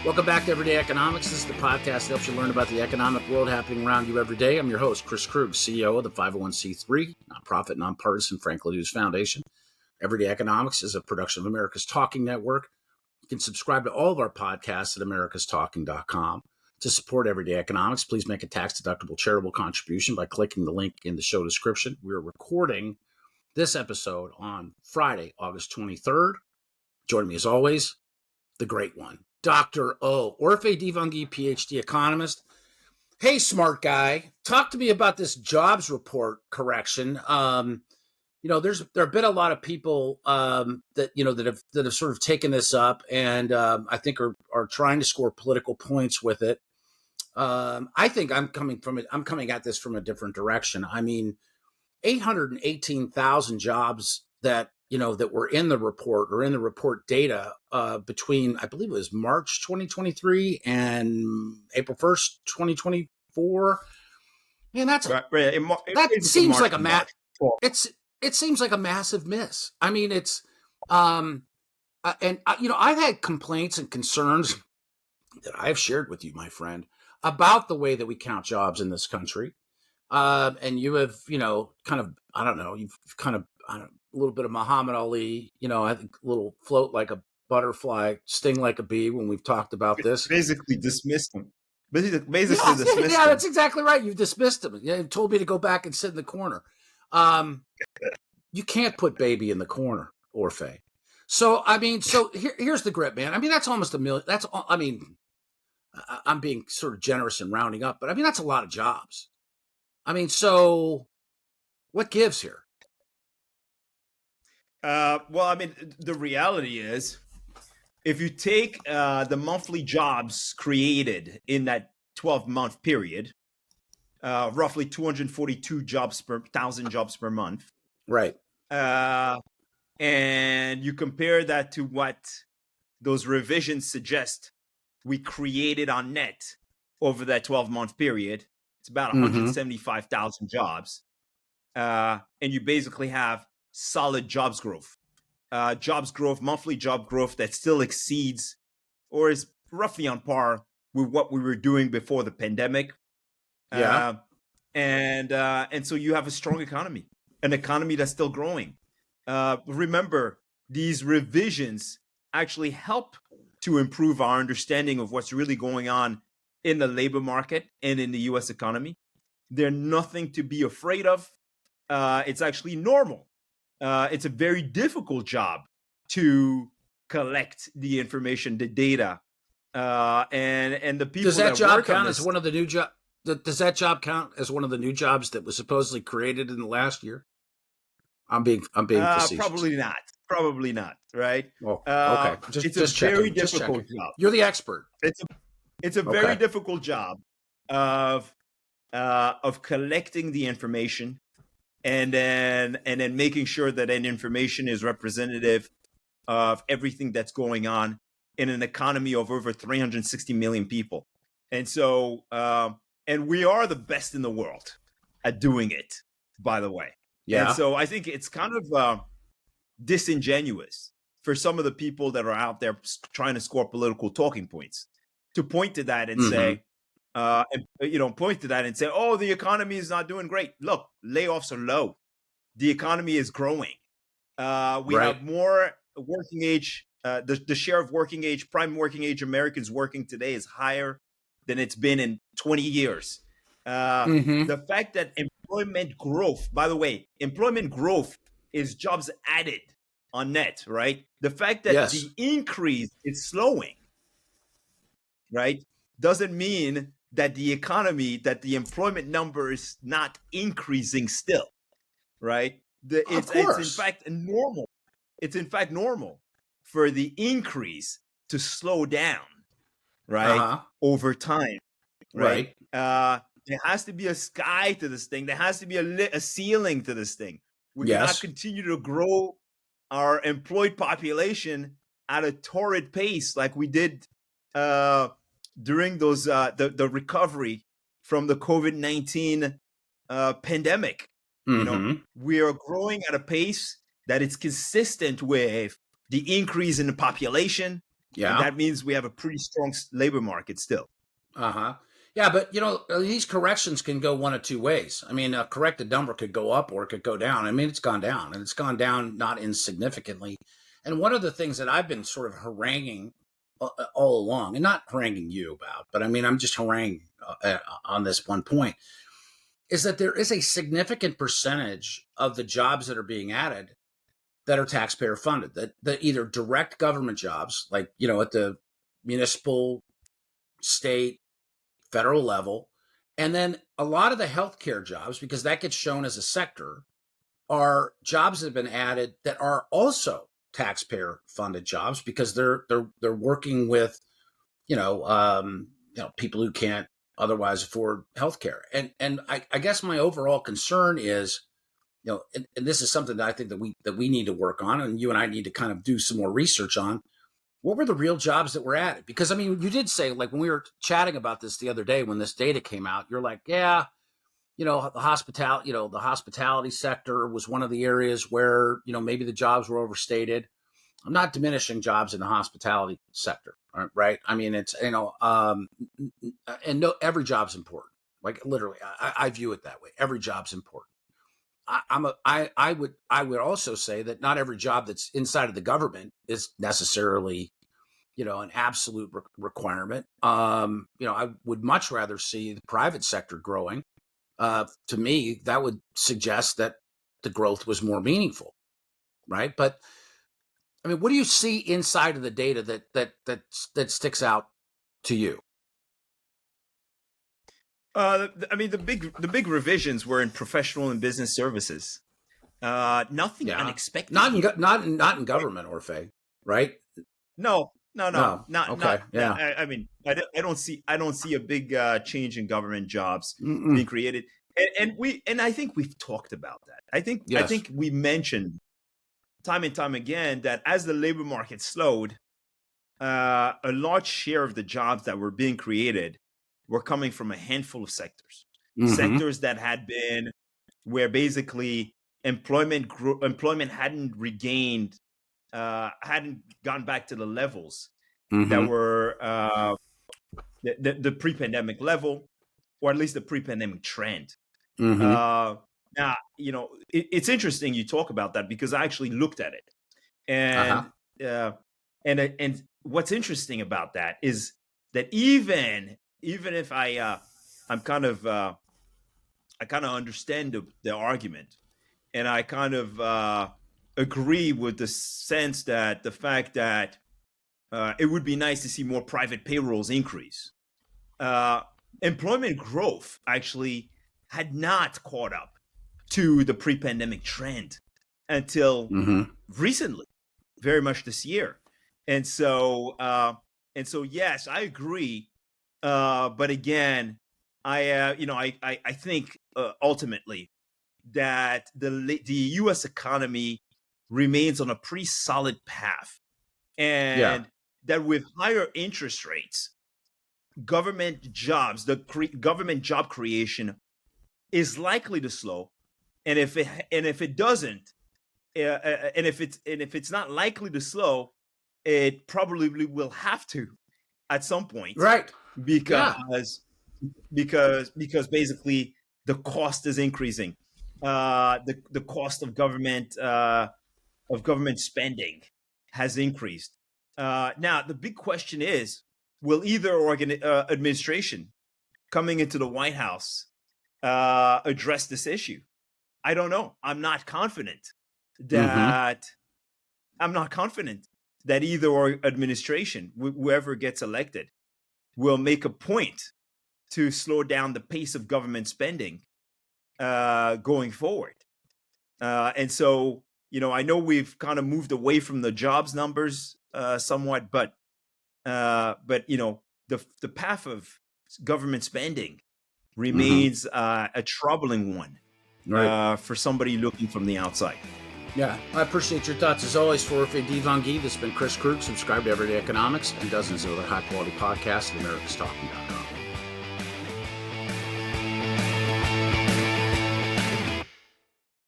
Welcome back to Everyday Economics. This is the podcast that helps you learn about the economic world happening around you every day. I'm your host, Chris Krug, CEO of the 501c3 nonprofit, nonpartisan Franklin Hughes Foundation. Everyday Economics is a production of America's Talking Network. You can subscribe to all of our podcasts at americastalking.com. To support Everyday Economics, please make a tax-deductible charitable contribution by clicking the link in the show description. We're recording this episode on Friday, August 23rd. Joining me as always, the great one, Dr. O, Orphe Divounguy, PhD economist. Hey, smart guy, talk to me about this jobs report correction. There have been a lot of people that have sort of taken this up and I think are trying to score political points with it. I think I'm coming at this from a different direction. I mean, 818,000 jobs that were in the report or in the report data between, I believe it was March 2023 and April 1st, 2024. Man, that seems like it seems like a massive miss. I mean, it's I've had complaints and concerns that I've shared with you, my friend, about the way that we count jobs in this country. And you have, a little bit of Muhammad Ali, I think a little float like a butterfly, sting like a bee when we've talked about this. Basically dismissed him. Dismissed him. Yeah, that's exactly right. You've dismissed him. You told me to go back and sit in the corner. You can't put baby in the corner, Orphe. So, here's the grip, man. I mean, that's almost 1 million. I'm being sort of generous and rounding up, but I mean, that's a lot of jobs. I mean, so what gives here? The reality is, if you take the monthly jobs created in that 12-month period, roughly 242 jobs per 1,000 jobs per month, right? And you compare that to what those revisions suggest we created on net over that 12-month period, it's about 175,000 jobs, and you basically have solid jobs growth, monthly job growth that still exceeds or is roughly on par with what we were doing before the pandemic. Yeah. And so you have a strong economy, an economy that's still growing. Remember, these revisions actually help to improve our understanding of what's really going on in the labor market and in the U.S. economy. They're nothing to be afraid of. It's actually normal. It's a very difficult job to collect the information, the data, and the people. Does that job count as one of the new jobs? Does that job count as one of the new jobs that was supposedly created in the last year? I'm being facetious. Probably not. Right? Well, okay. It's a very difficult job. You're the expert. It's a very difficult job of collecting the information and then making sure that an information is representative of everything that's going on in an economy of over 360 million people. And so, and we are the best in the world at doing it, by the way. Yeah. And so I think it's kind of disingenuous for some of the people that are out there trying to score political talking points to point to that and say, oh, the economy is not doing great. Look, layoffs are low. The economy is growing. We have more working age. The share of prime working age Americans working today is higher than it's been in 20 years. The fact that employment growth, by the way, employment growth is jobs added on net, right? The fact that the increase is slowing, right, doesn't mean that the economy, that the employment number is not increasing still, right? It's in fact normal. It's in fact normal for the increase to slow down, right, over time, right? There has to be a sky to this thing. There has to be a ceiling to this thing. We cannot continue to grow our employed population at a torrid pace like we did during those the recovery from the COVID-19 pandemic. We are growing at a pace that is consistent with the increase in the population And Yeah. that means we have a pretty strong labor market still. Uh-huh. Yeah, but these corrections can go one of two ways. I mean, a corrected number could go up or it could go down. I mean, it's gone down, and it's gone down not insignificantly. And one of the things that I've been sort of haranguing all along, and not haranguing you about, but I mean, I'm just haranguing on this one point, is that there is a significant percentage of the jobs that are being added that are taxpayer funded, that either direct government jobs, like, at the municipal, state, federal level. And then a lot of the healthcare jobs, because that gets shown as a sector, are jobs that have been added that are also taxpayer funded jobs, because they're working with, people who can't otherwise afford healthcare. And I guess my overall concern is, and this is something that I think that we need to work on, and you and I need to kind of do some more research on. What were the real jobs that were added? Because, I mean, you did say, like, when we were chatting about this the other day, when this data came out, you're like, yeah, the hospitality sector was one of the areas where, maybe the jobs were overstated. I'm not diminishing jobs in the hospitality sector, right? I mean, it's, and every job's important. Like, literally, I view it that way. Every job's important. I would also say that not every job that's inside of the government is necessarily, an absolute requirement. I would much rather see the private sector growing. To me, that would suggest that the growth was more meaningful, right? But I mean, what do you see inside of the data that sticks out to you? I mean, the big revisions were in professional and business services. Nothing unexpected. Not in government, Orphe, right? No, not. Okay, yeah. I mean, I don't see a big change in government jobs being created, and I think we've talked about that. I think we mentioned time and time again that as the labor market slowed, a large share of the jobs that were being created were coming from a handful of sectors, sectors that had been where basically employment hadn't regained, hadn't gone back to the levels that were the pre-pandemic level, or at least the pre-pandemic trend. Now, it's interesting you talk about that, because I actually looked at it, and what's interesting about that is that even if I'm kind of I kind of understand the argument, and I kind of agree with the sense that the fact that it would be nice to see more private payrolls increase. Employment growth actually had not caught up to the pre-pandemic trend until recently, very much this year. And so yes, I agree. But again, I think ultimately that the U.S. economy remains on a pretty solid path, and that with higher interest rates, government jobs, government job creation is likely to slow, and if it doesn't, and if it's not likely to slow, it probably will have to at some point, right? Because basically the cost is increasing, the cost of government spending has increased. Now the big question is, will either administration coming into the White House address this issue? I don't know. I'm not confident that either administration, whoever gets elected, will make a point to slow down the pace of government spending going forward. And so, I know we've kind of moved away from the jobs numbers somewhat, but the path of government spending remains a troubling one for somebody looking from the outside. Yeah, I appreciate your thoughts. As always, for Orphe Divounguy, this has been Chris Krug. Subscribe to Everyday Economics and dozens of other high-quality podcasts at americastalking.com.